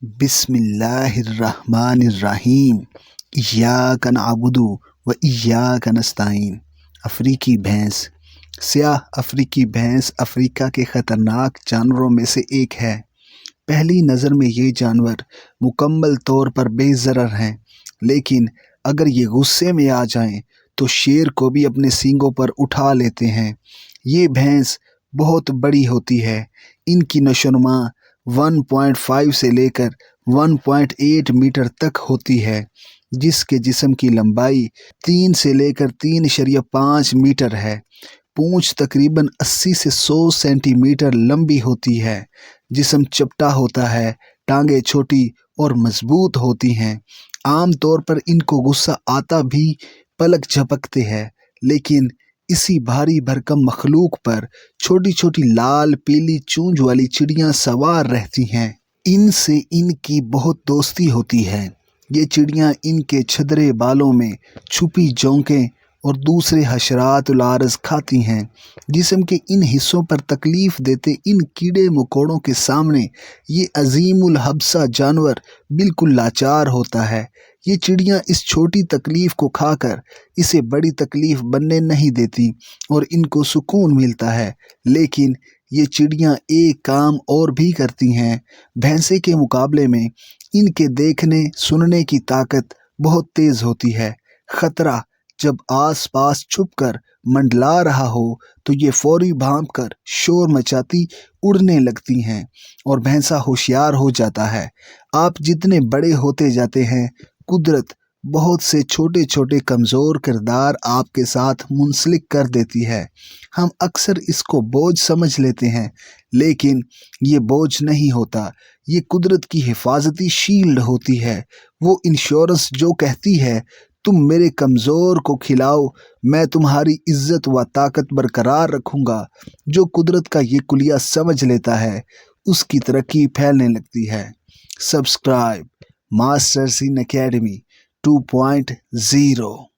बिस्मिल्लाहिर्रहमानिर्रहीम। इय्याका नअबुदु व इय्याका नस्तईन। अफ्रीकी भैंस। स्याह अफ्रीकी भैंस अफ्रीका के ख़तरनाक जानवरों में से एक है। पहली नज़र में ये जानवर मुकम्मल तौर पर बेज़रर हैं, लेकिन अगर ये गुस्से में आ जाएं तो शेर को भी अपने सींगों पर उठा लेते हैं। ये भैंस बहुत बड़ी होती है। इनकी नशोनुमा 1.5 से लेकर 1.8 मीटर तक होती है, जिसके जिस्म की लंबाई 3 से लेकर 3.5 मीटर है। पूँछ तकरीबन 80 से 100 सेंटीमीटर लंबी होती है। जिस्म चपटा होता है, टांगें छोटी और मजबूत होती हैं। आम तौर पर इनको गुस्सा आता भी पलक झपकते हैं, लेकिन इसी भारी भरकम मखलूक पर छोटी छोटी लाल पीली चूंझ वाली चिड़ियाँ सवार रहती हैं। इनसे इनकी बहुत दोस्ती होती है। ये चिड़ियाँ इनके छदरे बालों में छुपी जोंकें और दूसरे हशरात लारज़ खाती हैं। जिस्म के इन हिस्सों पर तकलीफ़ देते इन कीड़े मकोड़ों के सामने ये अजीमुल हब्सा जानवर बिल्कुल लाचार होता है। ये चिड़ियाँ इस छोटी तकलीफ़ को खाकर इसे बड़ी तकलीफ़ बनने नहीं देती और इनको सुकून मिलता है। लेकिन ये चिड़ियाँ एक काम और भी करती हैं। भैंसे के मुकाबले में इनके देखने सुनने की ताकत बहुत तेज़ होती है। ख़तरा जब आसपास छुपकर मंडला रहा हो तो ये फौरी भांपकर शोर मचाती उड़ने लगती हैं और भैंसा होशियार हो जाता है। आप जितने बड़े होते जाते हैं, कुदरत बहुत से छोटे छोटे कमज़ोर किरदार आपके साथ मुंसलिक कर देती है। हम अक्सर इसको बोझ समझ लेते हैं, लेकिन ये बोझ नहीं होता। ये कुदरत की हिफाजती शील्ड होती है। वो इंश्योरेंस जो कहती है, तुम मेरे कमज़ोर को खिलाओ, मैं तुम्हारी इज़्ज़त व ताकत बरकरार रखूँगा। जो कुदरत का ये कुलिया समझ लेता है, उसकी तरक्की फैलने लगती है। Subscribe master scene academy 2.0।